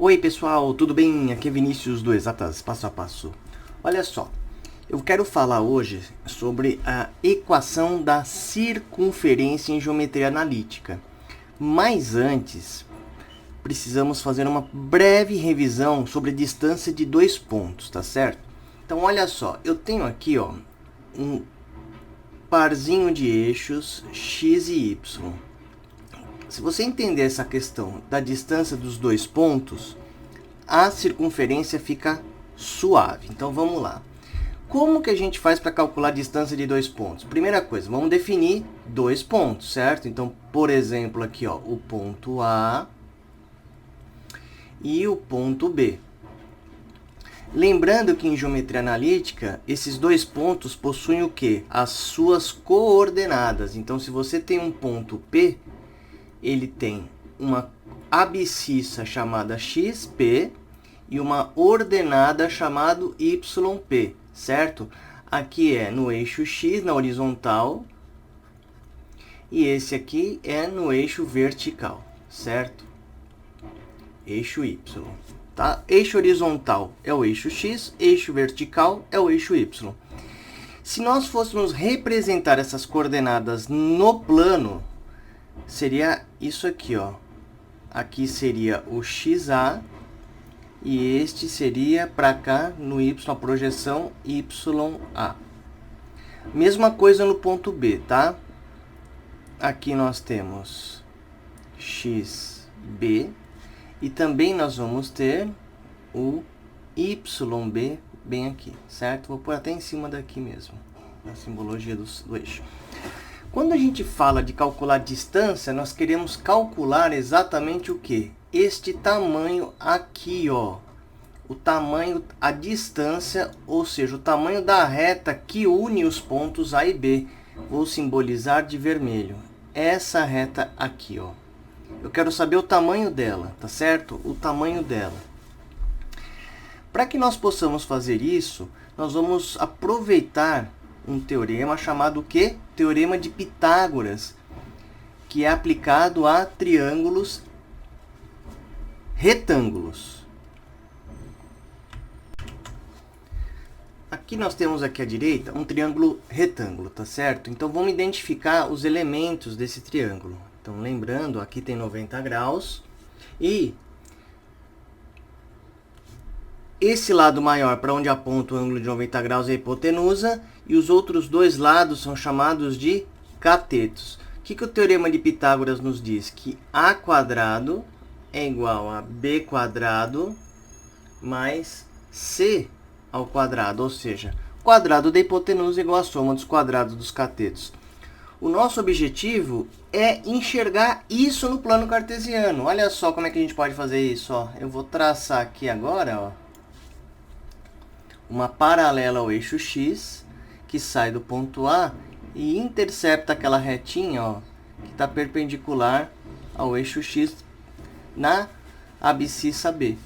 Oi pessoal, tudo bem? Aqui é Vinícius do Exatas Passo a Passo. Olha só, eu quero falar hoje sobre a equação da circunferência em geometria analítica. Mas antes, precisamos fazer uma breve revisão sobre a distância de dois pontos, tá certo? Então olha só, eu tenho aqui um parzinho de eixos x e y. Se você entender essa questão da distância dos dois pontos, a circunferência fica suave. Então vamos lá. Como que a gente faz para calcular a distância de dois pontos? Primeira coisa, vamos definir dois pontos, certo? Então, por exemplo, aqui, o ponto A e o ponto B. Lembrando que em geometria analítica, esses dois pontos possuem o quê? As suas coordenadas. Então, se você tem um ponto P, ele tem uma abscissa chamada XP e uma ordenada chamada YP, certo? Aqui é no eixo X, na horizontal, e esse aqui é no eixo vertical, certo? Eixo Y, tá? Eixo horizontal é o eixo X, eixo vertical é o eixo Y. Se nós fôssemos representar essas coordenadas no plano, seria isso aqui, Aqui seria o XA e este seria para cá no Y, a projeção YA. Mesma coisa no ponto B, tá? Aqui nós temos XB e também nós vamos ter o YB bem aqui, certo? Vou pôr até em cima daqui mesmo, a simbologia do eixo. Quando a gente fala de calcular distância, nós queremos calcular exatamente o quê? Este tamanho aqui, O tamanho, a distância, ou seja, o tamanho da reta que une os pontos A e B. Vou simbolizar de vermelho. Essa reta aqui, Eu quero saber o tamanho dela, tá certo? O tamanho dela. Para que nós possamos fazer isso, nós vamos aproveitar um teorema chamado o quê? Teorema de Pitágoras, que é aplicado a triângulos retângulos. Aqui nós temos aqui à direita um triângulo retângulo, tá certo? Então vamos identificar os elementos desse triângulo. Então lembrando, aqui tem 90 graus e esse lado maior, para onde aponta o ângulo de 90 graus, é a hipotenusa, e os outros dois lados são chamados de catetos. O que o Teorema de Pitágoras nos diz? Que A quadrado é igual a B quadrado mais C ao quadrado, ou seja, o quadrado da hipotenusa é igual à soma dos quadrados dos catetos. O nosso objetivo é enxergar isso no plano cartesiano. Olha só como é que a gente pode fazer isso, Eu vou traçar aqui agora, uma paralela ao eixo X, que sai do ponto A e intercepta aquela retinha, que está perpendicular ao eixo X na abscissa B.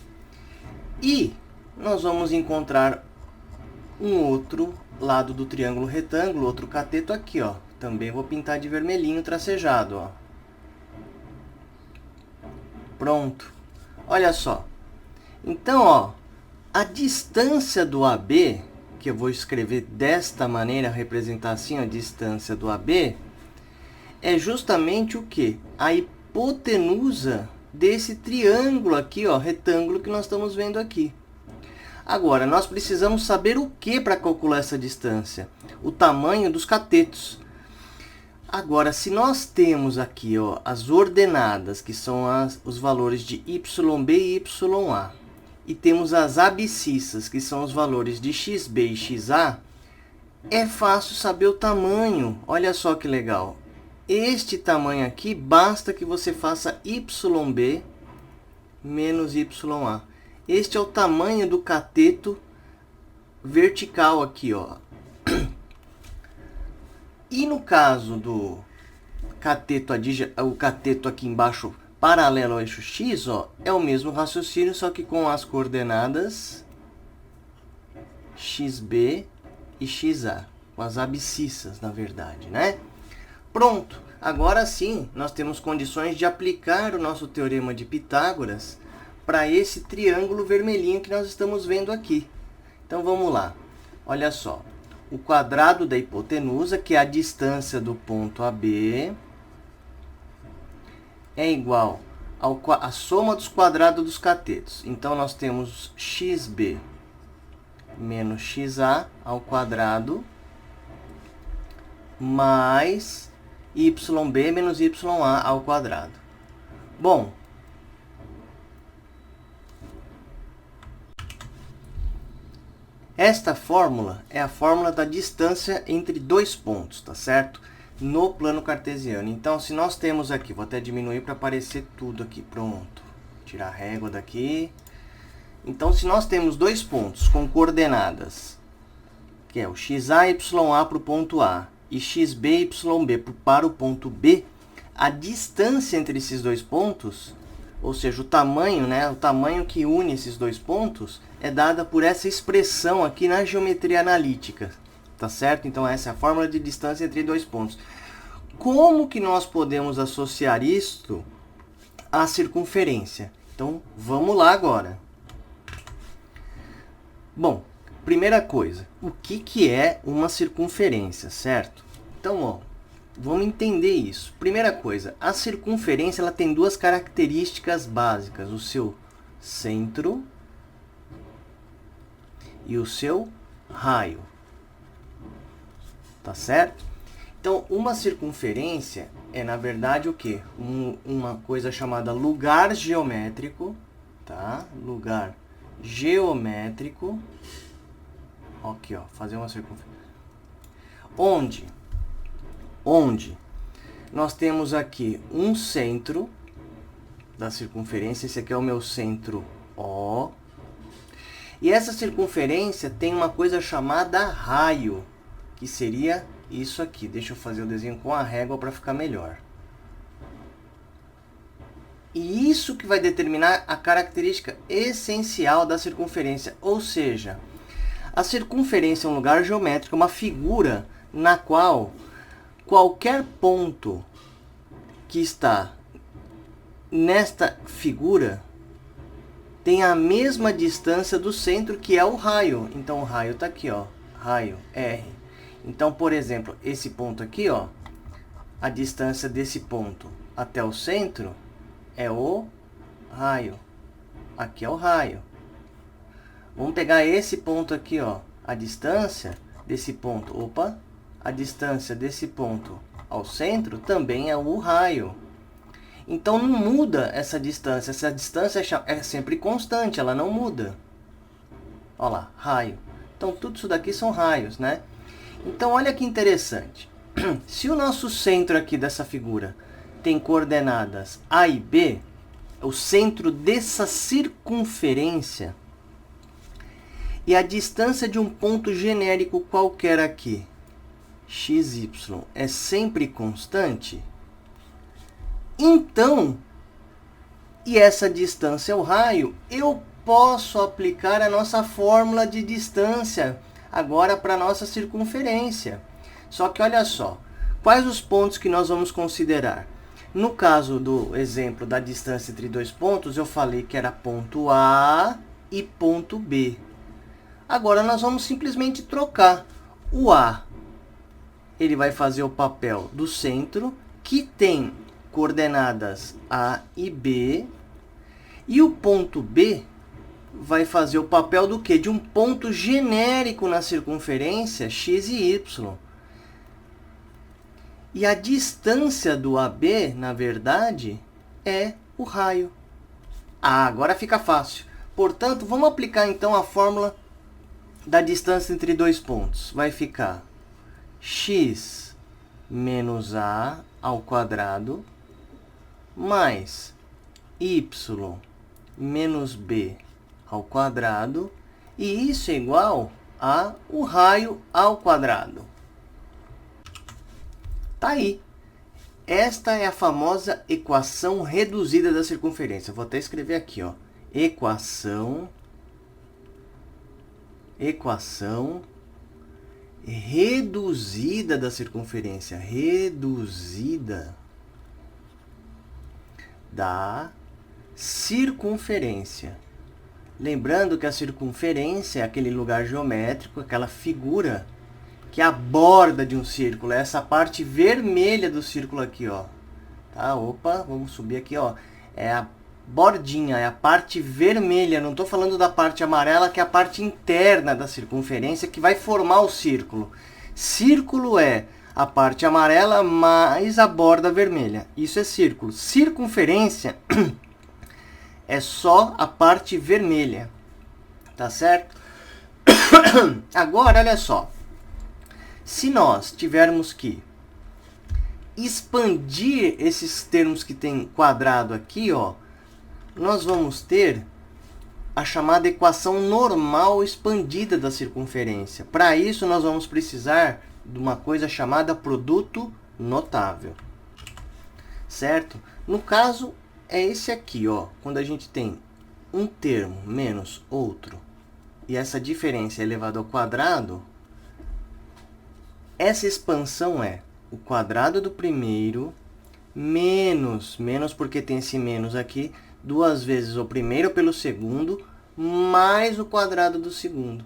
E nós vamos encontrar um outro lado do triângulo retângulo, outro cateto aqui, Também vou pintar de vermelhinho tracejado, Pronto. Olha só. Então, a distância do AB, que eu vou escrever desta maneira, representar assim a distância do AB, é justamente o quê? A hipotenusa desse triângulo aqui, retângulo que nós estamos vendo aqui. Agora, nós precisamos saber o que para calcular essa distância? O tamanho dos catetos. Agora, se nós temos aqui as ordenadas, que são os valores de YB e YA, e temos as abscissas, que são os valores de XB e XA, é fácil saber o tamanho. Olha só que legal. Este tamanho aqui, basta que você faça YB menos YA. Este é o tamanho do cateto vertical aqui, E no caso do cateto, o cateto aqui embaixo, paralelo ao eixo X, é o mesmo raciocínio, só que com as coordenadas XB e XA, com as abscissas, na verdade, né? Pronto, agora sim, nós temos condições de aplicar o nosso Teorema de Pitágoras para esse triângulo vermelhinho que nós estamos vendo aqui. Então, vamos lá. Olha só. O quadrado da hipotenusa, que é a distância do ponto AB, é igual à soma dos quadrados dos catetos. Então, nós temos xb menos xa ao quadrado mais yb menos ya ao quadrado. Bom, esta fórmula é a fórmula da distância entre dois pontos, tá certo? No plano cartesiano. Então, se nós temos aqui, vou até diminuir para aparecer tudo aqui, pronto. Tirar a régua daqui. Então, se nós temos dois pontos com coordenadas, que é o xa e ya para o ponto A e xb e yb para o ponto B, a distância entre esses dois pontos, ou seja, o tamanho, né, o tamanho que une esses dois pontos, é dada por essa expressão aqui na geometria analítica, tá certo? Então, essa é a fórmula de distância entre dois pontos. Como que nós podemos associar isto à circunferência? Então, vamos lá agora. Bom, primeira coisa, o que é uma circunferência, certo? Então, ó, vamos entender isso. Primeira coisa, a circunferência ela tem duas características básicas, o seu centro e o seu raio. Tá certo? Então, uma circunferência é, na verdade, o quê? Uma coisa chamada lugar geométrico, tá? Lugar geométrico. Aqui, ó, fazer uma circunferência. Onde nós temos aqui um centro da circunferência. Esse aqui é o meu centro O. E essa circunferência tem uma coisa chamada raio, que seria isso aqui. Deixa eu fazer o desenho com a régua para ficar melhor. E isso que vai determinar a característica essencial da circunferência. Ou seja, a circunferência é um lugar geométrico, uma figura na qual qualquer ponto que está nesta figura tem a mesma distância do centro, que é o raio. Então, o raio está aqui, ó, raio R. Então, por exemplo, esse ponto aqui, ó, a distância desse ponto até o centro é o raio. Aqui é o raio. Vamos pegar esse ponto aqui, ó, a distância desse ponto, a distância desse ponto ao centro também é o raio. Então, não muda essa distância é sempre constante, ela não muda. Olha lá, raio. Então, tudo isso daqui são raios, né? Então, olha que interessante. Se o nosso centro aqui dessa figura tem coordenadas A e B, o centro dessa circunferência, e a distância de um ponto genérico qualquer aqui, xy, é sempre constante, então, e essa distância é o raio, eu posso aplicar a nossa fórmula de distância agora para a nossa circunferência. Só que olha só, quais os pontos que nós vamos considerar? No caso do exemplo da distância entre dois pontos, eu falei que era ponto A e ponto B. Agora, nós vamos simplesmente trocar. O A, ele vai fazer o papel do centro, que tem coordenadas A e B. E o ponto B vai fazer o papel do quê? De um ponto genérico na circunferência, x e y. E a distância do AB, na verdade, é o raio. Ah, agora fica fácil. Portanto, vamos aplicar então a fórmula da distância entre dois pontos. Vai ficar x menos a ao quadrado mais y menos b ao quadrado, e isso é igual a o raio ao quadrado. Tá aí. Esta é a famosa equação reduzida da circunferência. Vou até escrever aqui, ó. Equação reduzida da circunferência. Reduzida da circunferência. Lembrando que a circunferência é aquele lugar geométrico, aquela figura que é a borda de um círculo. É essa parte vermelha do círculo aqui, ó. Tá? Opa, vamos subir aqui, ó. É a bordinha, é a parte vermelha. Não estou falando da parte amarela, que é a parte interna da circunferência, que vai formar o círculo. Círculo é a parte amarela mais a borda vermelha. Isso é círculo. Circunferência é só a parte vermelha. Tá certo? Agora, olha só. Se nós tivermos que expandir esses termos que tem quadrado aqui, ó, nós vamos ter a chamada equação normal expandida da circunferência. Para isso, nós vamos precisar de uma coisa chamada produto notável. Certo? No caso, é esse aqui, ó. Quando a gente tem um termo menos outro, e essa diferença é elevada ao quadrado, essa expansão é o quadrado do primeiro menos porque tem esse menos aqui, 2 vezes o primeiro pelo segundo, mais o quadrado do segundo.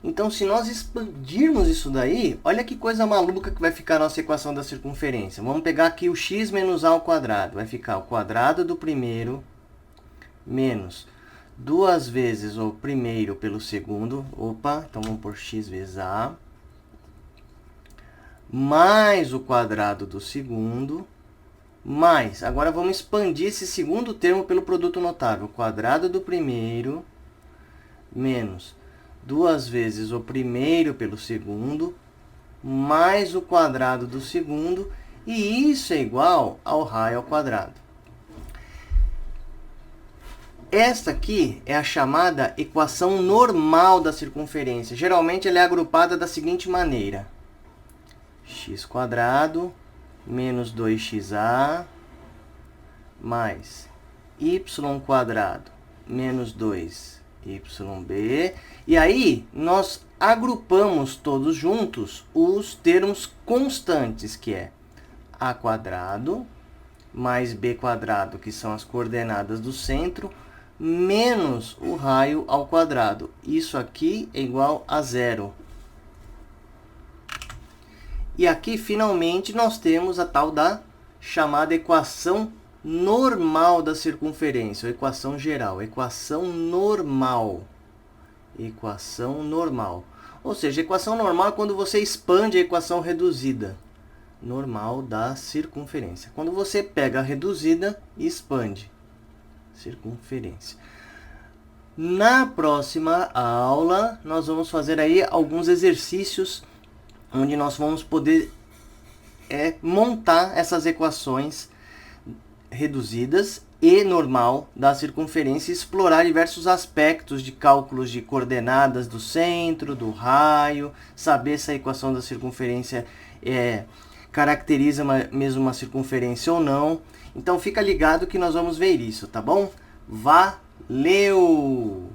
Então, se nós expandirmos isso daí, olha que coisa maluca que vai ficar a nossa equação da circunferência. Vamos pegar aqui o x menos a ao quadrado. Vai ficar o quadrado do primeiro menos 2 vezes o primeiro pelo segundo. Opa, então vamos por x vezes a. Mais o quadrado do segundo. Mais, agora vamos expandir esse segundo termo pelo produto notável. O quadrado do primeiro menos 2 vezes o primeiro pelo segundo, mais o quadrado do segundo, e isso é igual ao raio ao quadrado. Esta aqui é a chamada equação normal da circunferência. Geralmente ela é agrupada da seguinte maneira: x² menos 2xa mais y² menos 2yb. E aí, nós agrupamos todos juntos os termos constantes, que é a² mais b², que são as coordenadas do centro, menos o raio ao quadrado. Isso aqui é igual a 0. E aqui, finalmente, nós temos a tal da chamada equação normal da circunferência, ou equação geral, equação normal. Equação normal. Ou seja, equação normal é quando você expande a equação reduzida. Normal da circunferência. Quando você pega a reduzida e expande. Circunferência. Na próxima aula, nós vamos fazer aí alguns exercícios onde nós vamos poder montar essas equações reduzidas e normal da circunferência e explorar diversos aspectos de cálculos de coordenadas do centro, do raio, saber se a equação da circunferência caracteriza mesmo uma circunferência ou não. Então fica ligado que nós vamos ver isso, tá bom? Valeu!